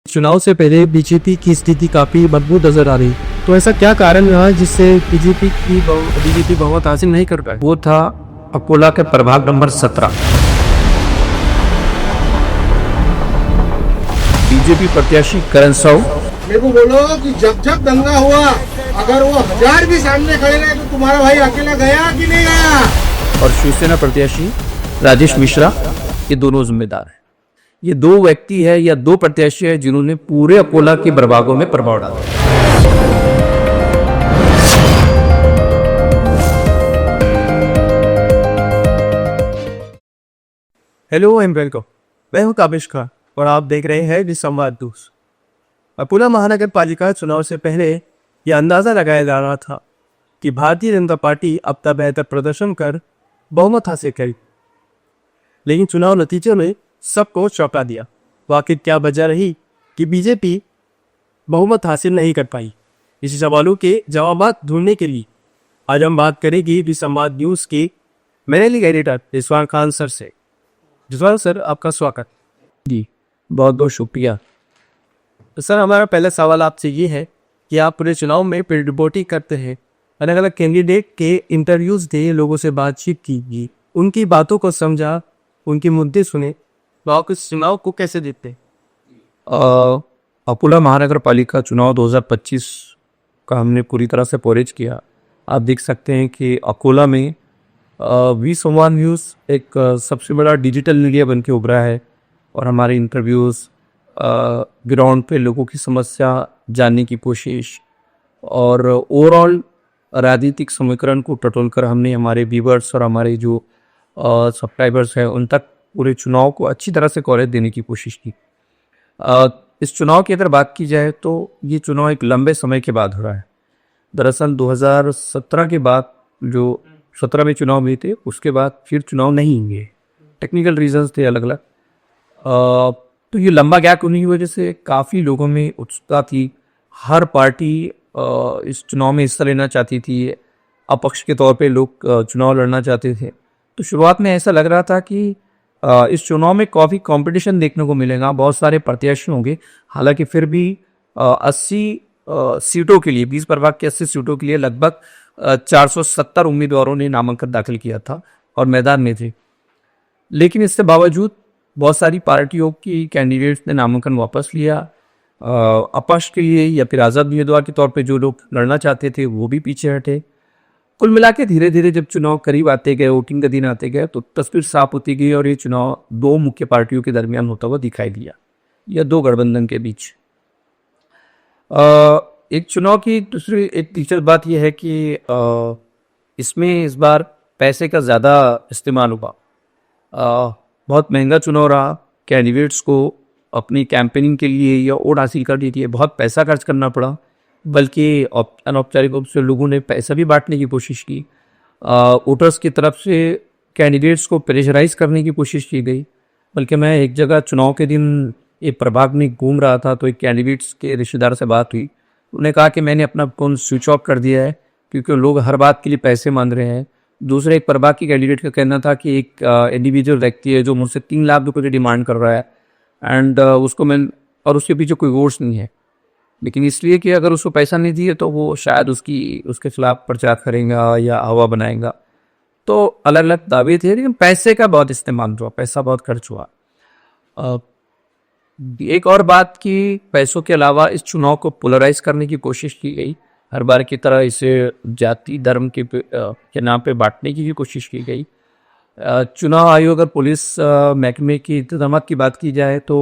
चुनाव से पहले बीजेपी की स्थिति काफी मजबूत नजर आ रही, तो ऐसा क्या कारण रहा जिससे बीजेपी बहुमत हासिल नहीं कर पाई? वो था अकोला के प्रभाग नंबर 17। बीजेपी प्रत्याशी करण साहू। मेरे को बोलो कि जब जब दंगा हुआ, अगर वो 1000 भी सामने खड़े रहे तो तुम्हारा भाई अकेला गया कि नहीं गया? और शिवसेना प्रत्याशी राजेश मिश्रा, ये दोनों जिम्मेदार हैं। ये दो व्यक्ति है या दो प्रत्याशी है जिन्होंने पूरे अकोला के प्रभागों में प्रभाव डाला। हेलो एंड वेलकम, मैं हूं काबिश खान और आप देख रहे हैं विसंवाद न्यूज। अकोला महानगर पालिका चुनाव से पहले यह अंदाजा लगाया जा रहा था कि भारतीय जनता पार्टी अब तक बेहतर प्रदर्शन कर बहुमत हासिल करेगी, लेकिन चुनाव नतीजे में सबको चौंका दिया। आखिर क्या वजह रही कि बीजेपी बहुमत हासिल नहीं कर पाई? इसी सवालों के जवाब ढूंढने के लिए आज हम बात करेंगे विसंवाद न्यूज के managing editor Rizwan Khan sir से। रिजवान सर, आपका स्वागत। जी, बहुत बहुत शुक्रिया। तो सर, हमारा पहला सवाल आपसे ये है कि आप पूरे चुनाव में फील्ड रिपोर्टिंग करते हैं, अलग अलग कैंडिडेट के इंटरव्यूज दिए, लोगों से बातचीत की, उनकी बातों को समझा, उनके मुद्दे सुने, तो आप इस चुनाव को कैसे देखते हैं? अकोला महानगर पालिका चुनाव 2025 का हमने पूरी तरह से कवरेज किया। आप देख सकते हैं कि अकोला में विसंवाद न्यूज़ एक सबसे बड़ा डिजिटल मीडिया बन के उभरा है और हमारे इंटरव्यूज़, ग्राउंड पे लोगों की समस्या जानने की कोशिश और ओवरऑल राजनीतिक समीकरण को टटोल कर हमने हमारे व्यूवर्स और हमारे जो सब्सक्राइबर्स हैं उन तक पूरे चुनाव को अच्छी तरह से कवरेज देने की कोशिश की। इस चुनाव की अगर बात की जाए तो ये चुनाव एक लंबे समय के बाद हो रहा है। दरअसल 2017 के बाद जो 17 में चुनाव हुए थे, उसके बाद फिर चुनाव नहीं हुए, टेक्निकल रीजंस थे अलग अलग। तो ये लंबा गैप होने की वजह से काफ़ी लोगों में उत्सुकता थी। हर पार्टी इस चुनाव में हिस्सा लेना चाहती थी, अपक्ष के तौर पे लोग चुनाव लड़ना चाहते थे। तो शुरुआत में ऐसा लग रहा था कि इस चुनाव में काफ़ी कंपटीशन देखने को मिलेगा, बहुत सारे प्रत्याशी होंगे। हालांकि फिर भी 80 सीटों के लिए, 20 प्रभाग के 80 सीटों के लिए लगभग 470 उम्मीदवारों ने नामांकन दाखिल किया था और मैदान में थे। लेकिन इसके बावजूद बहुत सारी पार्टियों की कैंडिडेट्स ने नामांकन वापस लिया। अपक्ष के लिए या फिर आज़ाद उम्मीदवार के तौर पे जो लोग लड़ना चाहते थे वो भी पीछे हटे। कुल मिला के धीरे धीरे जब चुनाव करीब आते गए, वोटिंग का दिन आते गए, तो तस्वीर साफ होती गई और ये चुनाव दो मुख्य पार्टियों के दरमियान होता हुआ दिखाई दिया, या दो गठबंधन के बीच। एक चुनाव की दूसरी एक दिलचस्प बात यह है कि इसमें इस बार पैसे का ज़्यादा इस्तेमाल हुआ। बहुत महंगा चुनाव रहा। कैंडिडेट्स को अपनी कैंपेनिंग के लिए या वोट हासिल करने के लिए बहुत पैसा खर्च करना पड़ा, बल्कि अनौपचारिक रूप से लोगों ने पैसा भी बांटने की कोशिश की। वोटर्स की तरफ से कैंडिडेट्स को प्रेशराइज करने की कोशिश की गई। बल्कि मैं एक जगह चुनाव के दिन एक प्रभाग में घूम रहा था तो एक कैंडिडेट्स के रिश्तेदार से बात हुई। उन्होंने कहा कि मैंने अपना फ़ोन स्विच ऑफ कर दिया है क्योंकि लोग हर बात के लिए पैसे मांग रहे हैं। दूसरे एक प्रभाग की कैंडिडेट का कहना था कि एक इंडिविजुअल व्यक्ति है जो मुझसे 3 लाख रुपये की डिमांड कर रहा है एंड उसको मैं, और उसके पीछे कोई वोट्स नहीं है, लेकिन इसलिए कि अगर उसको पैसा नहीं दिए तो वो शायद उसके खिलाफ प्रचार करेगा या हवा बनाएगा। तो अलग अलग दावे थे, लेकिन पैसे का बहुत इस्तेमाल हुआ, पैसा बहुत खर्च हुआ। एक और बात कि पैसों के अलावा इस चुनाव को पोलराइज करने की कोशिश की गई। हर बार की तरह इसे जाति धर्म के नाम पे बांटने की भी कोशिश की गई। चुनाव आयोग और पुलिस महकमे की इंतजाम की बात की जाए तो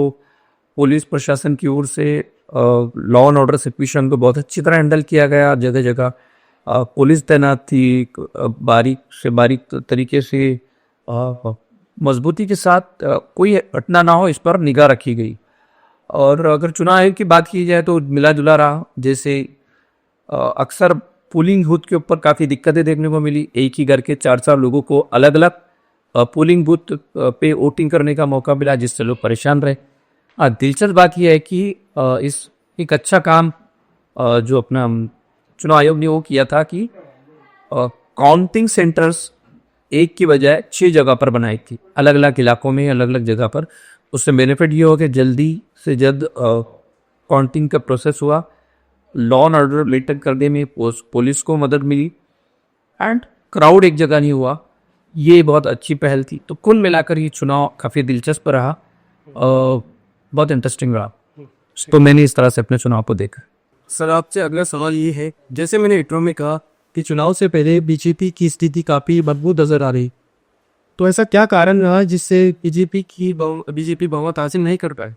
पुलिस प्रशासन की ओर से लॉ एंड ऑर्डर सिचुएशन को बहुत अच्छी तरह हैंडल किया गया। जगह जगह पुलिस तैनात थी, बारीक से बारीक तरीके से मजबूती के साथ कोई घटना ना हो, इस पर निगाह रखी गई। और अगर चुनाव आयोग की बात की जाए तो मिला जुला रहा। जैसे अक्सर पोलिंग बूथ के ऊपर काफ़ी दिक्कतें देखने को मिली। एक ही घर के 4-4 लोगों को अलग अलग पोलिंग बूथ पे वोटिंग करने का मौका मिला, जिससे लोग परेशान रहे। दिलचस्प बात यह है कि इस एक अच्छा काम जो अपना चुनाव आयोग ने वो किया था कि काउंटिंग सेंटर्स एक की बजाय 6 जगह पर बनाई थी, अलग अलग इलाकों में, अलग अलग जगह पर। उससे बेनिफिट ये हो कि जल्दी से जल्द काउंटिंग का प्रोसेस हुआ, लॉ एंड ऑर्डर मेंटेन करने में पुलिस को मदद मिली एंड क्राउड एक जगह नहीं हुआ, ये बहुत अच्छी पहल थी। तो कुल मिलाकर ये चुनाव काफ़ी दिलचस्प रहा, बहुत इंटरेस्टिंग रहा। तो मैंने इस तरह से अपने चुनाव को देखा। सर आपसे अगला सवाल ये है, जैसे मैंने इंट्रो में कहा कि चुनाव से पहले बीजेपी की स्थिति काफ़ी मजबूत नजर आ रही, तो ऐसा क्या कारण रहा जिससे बीजेपी बहुमत हासिल नहीं कर पाए?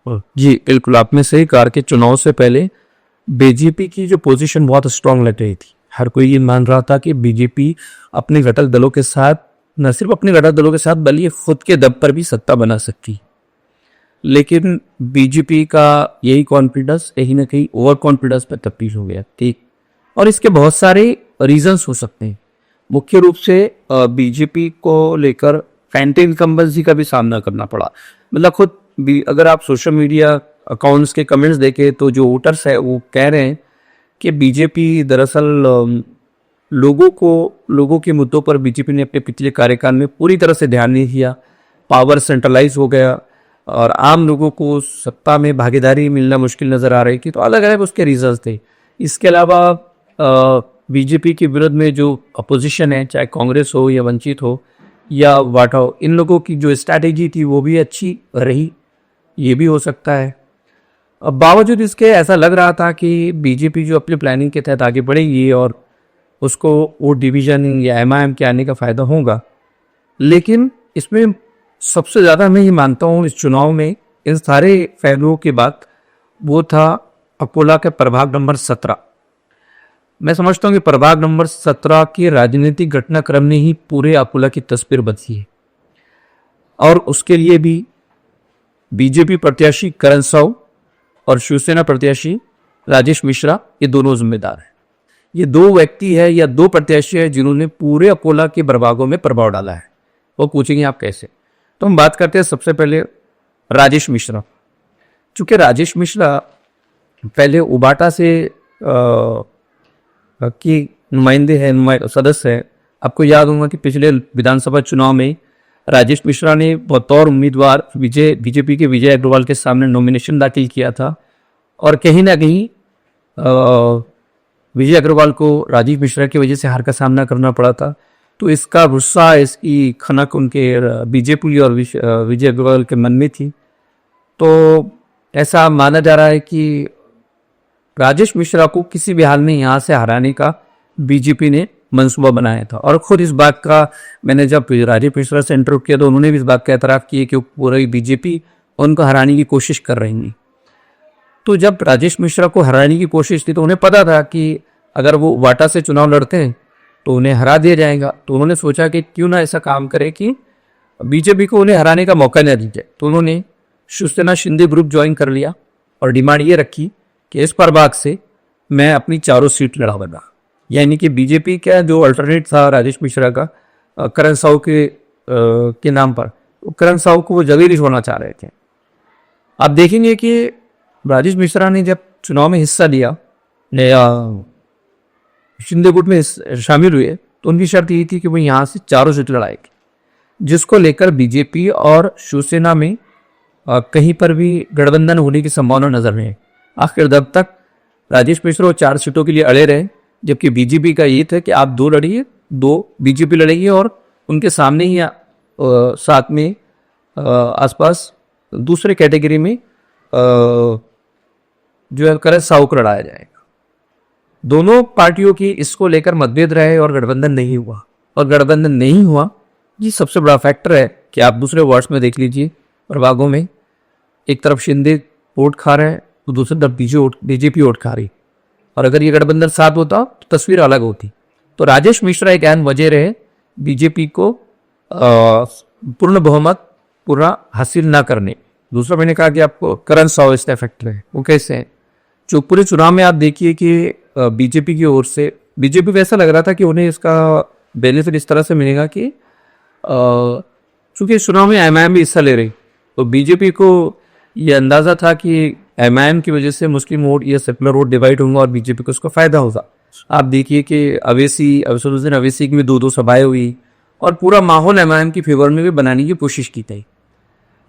जी बिल्कुल, आपने सही कहा कि चुनाव से पहले बीजेपी की जो पोजीशन बहुत स्ट्रांग लग रही थी। हर कोई ये मान रहा था कि बीजेपी अपने घटक दलों के साथ, न सिर्फ अपने घटक दलों के साथ बल्कि खुद के दम पर भी सत्ता बना सकती। लेकिन बीजेपी का यही कॉन्फिडेंस कहीं ना कहीं ओवर कॉन्फिडेंस पर तब्दील हो गया, ठीक। और इसके बहुत सारे रीजंस हो सकते हैं। मुख्य रूप से बीजेपी को लेकर फैंटी इनकम्बेंसी का भी सामना करना पड़ा। मतलब खुद अगर आप सोशल मीडिया अकाउंट्स के कमेंट्स देखें तो जो वोटर्स है वो कह रहे हैं कि बीजेपी दरअसल लोगों के मुद्दों पर बीजेपी ने अपने पिछले कार्यकाल में पूरी तरह से ध्यान नहीं दिया, पावर सेंट्रलाइज हो गया और आम लोगों को सत्ता में भागीदारी मिलना मुश्किल नजर आ रही थी। तो अलग अलग उसके रीजंस थे। इसके अलावा बीजेपी के विरोध में जो अपोजिशन है, चाहे कांग्रेस हो या वंचित हो या वाटा हो, इन लोगों की जो स्ट्रैटेजी थी वो भी अच्छी रही, ये भी हो सकता है। अब बावजूद इसके ऐसा लग रहा था कि बीजेपी जो अपनी प्लानिंग के तहत आगे बढ़ेगी और उसको वोट डिवीजन या एमआईएम के आने का फायदा होगा। लेकिन इसमें सबसे ज़्यादा मैं ये मानता हूँ इस चुनाव में इन सारे पहलुओं के बाद वो था अकोला के प्रभाग नंबर 17। मैं समझता हूँ कि प्रभाग नंबर 17 के राजनीतिक घटनाक्रम ने ही पूरे अकोला की तस्वीर बदली है और उसके लिए भी बीजेपी प्रत्याशी करण साहू और शिवसेना प्रत्याशी राजेश मिश्रा ये दोनों जिम्मेदार हैं। ये दो व्यक्ति है या दो प्रत्याशी है जिन्होंने पूरे अकोला के प्रभागों में प्रभाव डाला है। वो पूछेंगे आप कैसे, तो हम बात करते हैं सबसे पहले राजेश मिश्रा। चूंकि राजेश मिश्रा पहले उबाटा से की नुमाइंदे हैं, सदस्य है। आपको याद होगा कि पिछले विधानसभा चुनाव में राजेश मिश्रा ने बतौर उम्मीदवार बीजेपी के विजय अग्रवाल के सामने नॉमिनेशन दाखिल किया था और कहीं ना कहीं विजय अग्रवाल को राजीव मिश्रा की वजह से हार का सामना करना पड़ा था। तो इसका गुस्सा, इसकी खनक उनके बीजेपी और विजय अग्रवाल के मन में थी। तो ऐसा माना जा रहा है कि राजेश मिश्रा को किसी भी हाल में यहाँ से हराने का बीजेपी ने मंसूबा बनाया था और खुद इस बात का मैंने जब राजेश मिश्रा से इंटरव्यू किया तो उन्होंने भी इस बात का एतराफ़ किया कि पूरी बीजेपी उनको हराने की कोशिश कर रही थी। तो जब राजेश मिश्रा को हराने की कोशिश थी तो उन्हें पता था कि अगर वो वाटा से चुनाव लड़ते हैं तो उन्हें हरा दिया जाएगा। तो उन्होंने सोचा कि क्यों ना ऐसा काम करे कि बीजेपी को उन्हें हराने का मौका न दिया जाए। तो उन्होंने शिवसेना शिंदे ग्रुप ज्वाइन कर लिया और डिमांड ये रखी कि इस प्रभाग से मैं अपनी चारों सीट लड़ाऊंगा। यानी कि बीजेपी का जो अल्टरनेट था राजेश मिश्रा का करण साहू के नाम पर, करण साहू को वो जगह नहीं छोड़ना चाह रहे थे। आप देखेंगे कि राजेश मिश्रा ने जब चुनाव में हिस्सा लिया, शिंदे गुट में शामिल हुए, तो उनकी शर्त यही थी कि वो यहाँ से चारों सीट लड़ाएंगे, जिसको लेकर बीजेपी और शिवसेना में कहीं पर भी गठबंधन होने की संभावना नजर नहीं है। आखिर जब तक राजेश मिश्रा 4 सीटों के लिए अड़े रहे, जबकि बीजेपी का ये था कि आप 2 लड़िए, 2 बीजेपी लड़ेगी और उनके सामने ही साथ में आसपास दूसरे कैटेगरी में जो है करण साहू को लड़ाया जाएगा। दोनों पार्टियों की इसको लेकर मतभेद रहे और गठबंधन नहीं हुआ। और गठबंधन नहीं हुआ ये सबसे बड़ा फैक्टर है कि आप दूसरे वार्ड्स में देख लीजिए, प्रभागों में एक तरफ शिंदे वोट खा रहे हैं तो दूसरी तरफ बीजेपी वोट खा रही। और अगर ये गठबंधन साथ होता तो तस्वीर अलग होती। तो राजेश मिश्रा एक अहम वजह रहे बीजेपी को पूर्ण बहुमत पूरा हासिल ना करने। दूसरा मैंने कहा कि आपको करण साहू इसका फैक्टर है। वो कैसे है, जो पूरे चुनाव में आप देखिए कि बीजेपी की ओर से बीजेपी को ऐसा लग रहा था कि उन्हें इसका बेनिफिट इस तरह से मिलेगा कि चूंकि इस चुनाव में एमआईएम भी हिस्सा ले रही, तो बीजेपी को ये अंदाजा था कि एमआईएम की वजह से मुस्लिम वोट या सेकुलर वोट डिवाइड होंगे और बीजेपी को उसका फायदा होगा। आप देखिए कि अवेसी में 2-2 सभाएं हुई और पूरा माहौल एमआईएम की फेवर में भी बनाने की कोशिश की गई।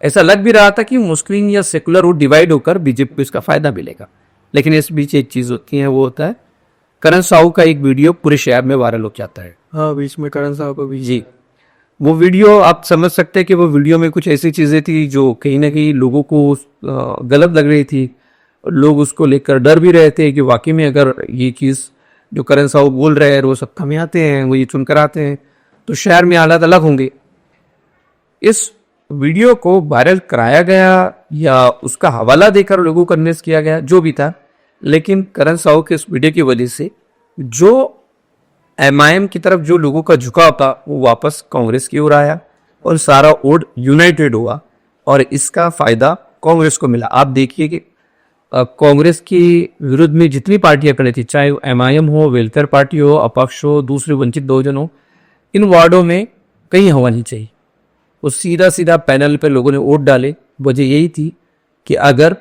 ऐसा लग भी रहा था कि मुस्लिम या सेकुलर वोट डिवाइड होकर बीजेपी को इसका फायदा मिलेगा। लेकिन इस बीच एक चीज होती है, वो होता है करण साहू का एक वीडियो पूरे शहर में वायरल हो जाता है। हाँ, बीच में करण साहब को भी जी, वो वीडियो आप समझ सकते हैं कि वो वीडियो में कुछ ऐसी चीजें थी जो कहीं ना कहीं लोगों को गलत लग रही थी। लोग उसको लेकर डर भी रहे थे कि वाकई में अगर ये चीज जो करण साहू बोल रहे हैं, वो सत्ता में आते हैं, वो ये चुनकर आते हैं, तो शहर में हालात अलग होंगे। इस वीडियो को वायरल कराया गया या उसका हवाला देकर लोगों को कन्विंस किया गया, जो भी था, लेकिन करण साहू के इस वीडियो की वजह से जो एमआईएम की तरफ जो लोगों का झुकाव था वो वापस कांग्रेस की ओर आया और सारा वोट यूनाइटेड हुआ और इसका फायदा कांग्रेस को मिला। आप देखिए कि कांग्रेस के विरुद्ध में जितनी पार्टियां खड़ी थी, चाहे एमआईएम हो, वेलफेयर पार्टी हो, अपक्ष हो, दूसरे वंचित बहुजन हो, इन वार्डों में कहीं हवा नहीं चाहिए। वो सीधा सीधा पैनल पे लोगों ने वोट डाले। वजह यही थी कि अगर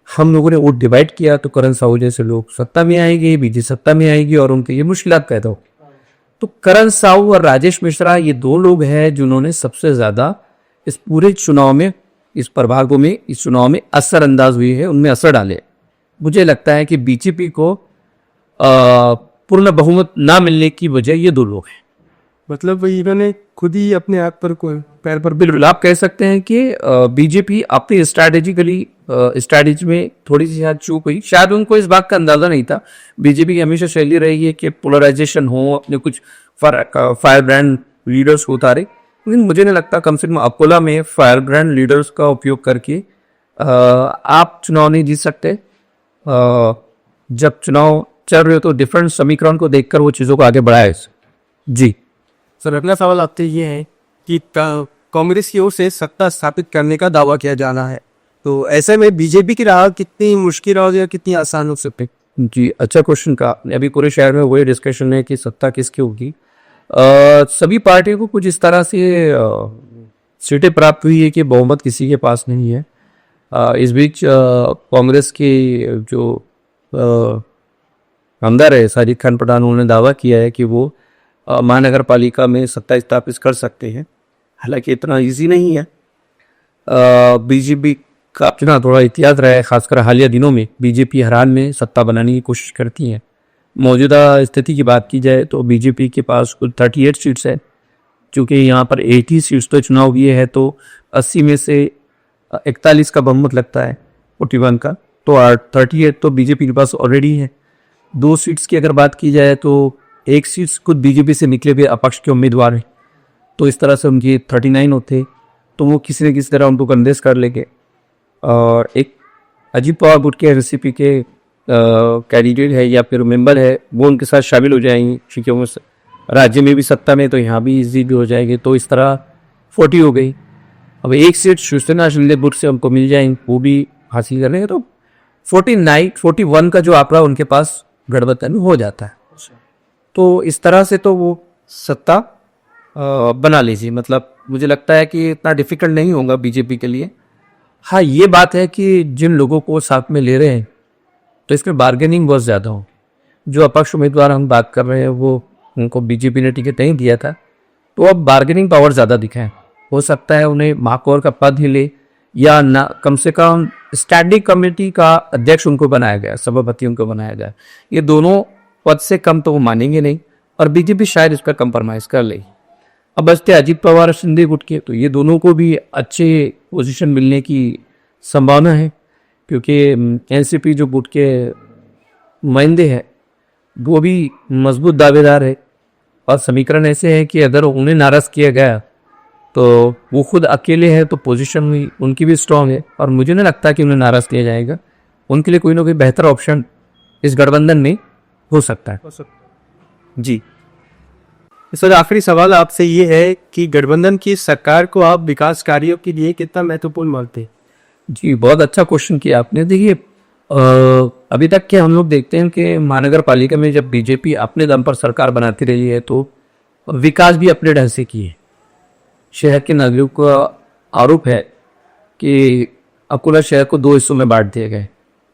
हम लोगों ने वोट डिवाइड किया तो करण साहू जैसे लोग सत्ता में आएंगे, बीजेपी सत्ता में आएगी और उनके ये मुश्किलात पैदा हो। तो करण साहू और राजेश मिश्रा ये दो लोग हैं जिन्होंने सबसे ज्यादा इस पूरे चुनाव में, इस प्रभागों में, इस चुनाव में असरअंदाज हुए हैं, उनमें असर डाले। मुझे लगता है कि बीजेपी को पूर्ण बहुमत ना मिलने की वजह ये दो लोग हैं। मतलब इन्होंने खुद ही अपने आप पर कोई पैर पर बिल्कुल आप कह सकते हैं कि बीजेपी अपनी स्ट्रैटेजी में थोड़ी सी शायद चूक हुई। शायद उनको इस बात का अंदाजा नहीं था। बीजेपी की हमेशा शैली रही है कि पोलराइजेशन हो, अपने कुछ फायर ब्रांड लीडर्स को उतारे, लेकिन मुझे नहीं लगता कम से कम अकोला में फायर ब्रांड लीडर्स का उपयोग करके आप चुनाव नहीं जीत सकते। जब चुनाव चल रहे हो तो डिफरेंट समीकरण को देखकर वो चीज़ों को आगे बढ़ाए। जी सर, अगला सवाल आपसे ये है कि कांग्रेस की ओर से सत्ता स्थापित करने का दावा किया जाना है, तो ऐसे में बीजेपी की राह कितनी मुश्किल होगी या कितनी आसान हो सकती है? जी, अच्छा क्वेश्चन का। अभी पूरे शहर में वही डिस्कशन है कि सत्ता किसकी होगी। सभी पार्टियों को कुछ इस तरह से सीटें प्राप्त हुई है कि बहुमत किसी के पास नहीं है। इस बीच कांग्रेस के जो आमदार है साजिद खान पठान, उन्होंने दावा किया है कि वो महानगर पालिका में सत्ता स्थापित कर सकते हैं। हालांकि इतना इजी नहीं है। बीजेपी का अपना थोड़ा इतिहास रहा है, खासकर हालिया दिनों में बीजेपी हरान में सत्ता बनाने की कोशिश करती है। मौजूदा स्थिति की बात की जाए तो बीजेपी के पास कुल 38 सीट्स है। चूँकि यहाँ पर 80 सीट्स तो चुनाव हुए हैं, तो 80 में से 41 का बहुमत लगता है 41 का, तो 38 तो बीजेपी के पास ऑलरेडी है। 2 सीट्स की अगर बात की जाए तो एक सीट्स खुद बीजेपी से निकले हुए अपक्ष के उम्मीदवार हैं, तो इस तरह से उनके 39 होते, तो वो किसी न किसी तरह उनको कन्विंस कर लेंगे। और एक अजीत पवार गुट के एनसीपी के कैंडिडेट है या फिर मेंबर है, वो उनके साथ शामिल हो जाएंगे, क्योंकि वो राज्य में भी सत्ता में, तो यहाँ भी इजी भी हो जाएंगे। तो इस तरह 40 हो गई। अब एक सीट शिवसेना शिंदे गुट से हमको मिल जाएंगे, वो भी हासिल करेंगे, तो 41 का जो आंकड़ा उनके पास गठबंधन में हो जाता है। तो इस तरह से तो वो सत्ता बना लीजिए। मतलब मुझे लगता है कि इतना डिफिकल्ट नहीं होगा बीजेपी के लिए। हाँ, ये बात है कि जिन लोगों को साथ में ले रहे हैं तो इसमें बार्गेनिंग बहुत ज़्यादा हो। जो अपक्ष उम्मीदवार हम बात कर रहे हैं वो उनको बीजेपी ने टिकट नहीं दिया था, तो अब बार्गेनिंग पावर ज़्यादा दिखाएं। हो सकता है उन्हें महापौर का पद ही ले, या ना कम से कम स्टैंडिंग कमेटी का अध्यक्ष उनको बनाया गया, सभापति उनको बनाया गया। ये दोनों पद से कम तो वो मानेंगे नहीं, और बीजेपी शायद इस पर कंप्रोमाइज कर ले। अब बचते अजीत पवार और शिंदे गुट के, तो ये दोनों को भी अच्छे पोजीशन मिलने की संभावना है, क्योंकि एनसीपी जो गुट के नुमाइंदे हैं वो भी मजबूत दावेदार है, और समीकरण ऐसे हैं कि अगर उन्हें नाराज किया गया तो वो खुद अकेले हैं, तो पोजीशन भी उनकी भी स्ट्रांग है, और मुझे नहीं लगता कि उन्हें नाराज किया जाएगा। उनके लिए कोई ना कोई बेहतर ऑप्शन इस गठबंधन में हो सकता है। जी सर, आखिरी सवाल आपसे ये है कि गठबंधन की सरकार को आप विकास कार्यों के लिए कितना महत्वपूर्ण मानते हैं? जी, बहुत अच्छा क्वेश्चन किया आपने। देखिए, अभी तक के हम लोग देखते हैं कि महानगर पालिका में जब बीजेपी अपने दम पर सरकार बनाती रही है तो विकास भी अपने ढंग से किए। शहर के नागरिकों का आरोप है कि अकोला शहर को 2 हिस्सों में बांट दिए गए।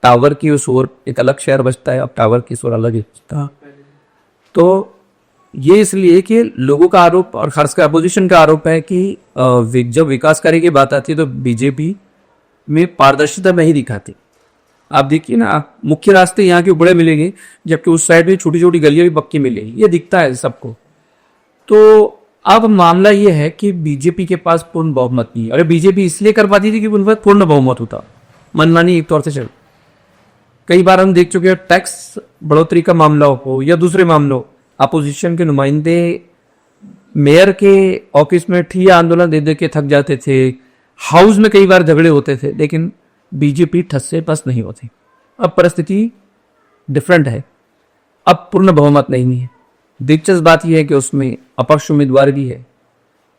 टावर की उस ओर एक अलग शहर बचता है, अब टावर की उस ओर अलग ही बचता है। तो ये इसलिए कि लोगों का आरोप और खासकर अपोजिशन का आरोप है कि जब विकास कार्य की बात आती है तो बीजेपी में पारदर्शिता नहीं दिखाती। आप देखिए ना, मुख्य रास्ते यहाँ के बड़े मिलेंगे जबकि उस साइड में छोटी छोटी गलियां भी पक्की मिलेगी, ये दिखता है सबको। तो अब मामला ये है कि बीजेपी के पास पूर्ण बहुमत नहीं है। अरे बीजेपी इसलिए कर पाती थी कि उन पर पूर्ण बहुमत होता, मनमानी एक तौर से चल। कई बार हम देख चुके हैं, टैक्स बढ़ोतरी का मामला हो या दूसरे मामलों, अपोजिशन के नुमाइंदे मेयर के ऑफिस में ठिया आंदोलन दे दे के थक जाते थे, हाउस में कई बार झगड़े होते थे, लेकिन बीजेपी ठस से बस नहीं होती। अब परिस्थिति डिफरेंट है, अब पूर्ण बहुमत नहीं है। दिलचस्प बात यह है कि उसमें अपक्ष उम्मीदवार भी है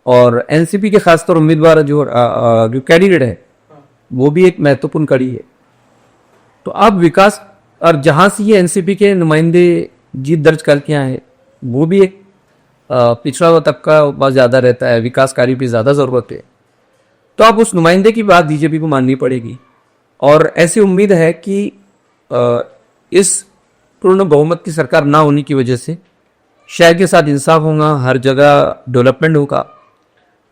और एनसीपी के खासतौर उम्मीदवार जो कैंडिडेट है वो भी एक महत्वपूर्ण कड़ी है। तो अब विकास, और जहां से ये एनसीपी के नुमाइंदे जीत दर्ज करके आए हैं वो भी एक पिछड़ा हुआ तबका बहुत ज्यादा रहता है, विकास कार्य की ज्यादा जरूरत है। तो अब उस नुमाइंदे की बात बीजेपी को माननी पड़ेगी और ऐसी उम्मीद है कि इस पूर्ण बहुमत की सरकार ना होने की वजह से शहर के साथ इंसाफ होगा, हर जगह डेवलपमेंट होगा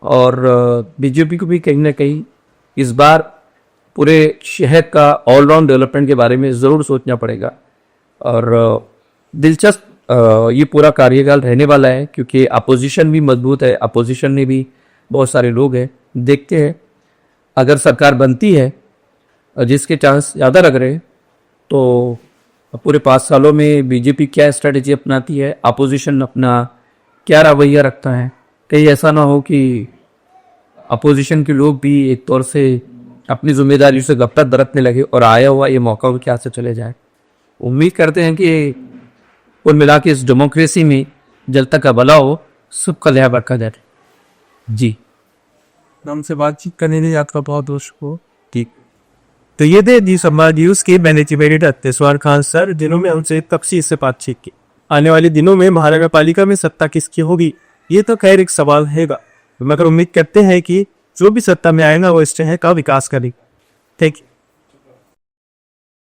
और बीजेपी को भी कहीं ना कहीं इस बार पूरे शहर का ऑलराउंड डेवलपमेंट के बारे में ज़रूर सोचना पड़ेगा। और दिलचस्प ये पूरा कार्यकाल रहने वाला है क्योंकि अपोजिशन भी मजबूत है, अपोजिशन में भी बहुत सारे लोग हैं। देखते हैं अगर सरकार बनती है, जिसके चांस ज़्यादा लग रहे हैं, तो पूरे 5 सालों में बीजेपी क्या स्ट्रेटेजी अपनाती है, अपोजिशन अपना क्या रवैया रखता है। कहीं ऐसा ना हो कि अपोजिशन के लोग भी एक तौर से अपनी जिम्मेदारी से गपटा बरतने लगे और आया हुआ ये मौका क्या से चले जाए। उम्मीद करते हैं कि कुल मिला के इस डेमोक्रेसी में जल तक का भला हो, सबका ध्यान रखा जाए। जी, हमसे बातचीत करने के लिए आपका बहुत बहुत शुक्रिया। ठीक, तो ये थे दी संवाद न्यूज के मैनेजिंग एडिटर तेस्वार खान सर, जिन्होंने हमसे तफसील से बातचीत की। आने वाले दिनों में महानगर पालिका में सत्ता किसकी होगी, ये तो खैर एक सवाल हैगा, मगर उम्मीद करते हैं कि जो भी सत्ता में आएगा वो इस शहर का विकास करेगा। Thank you.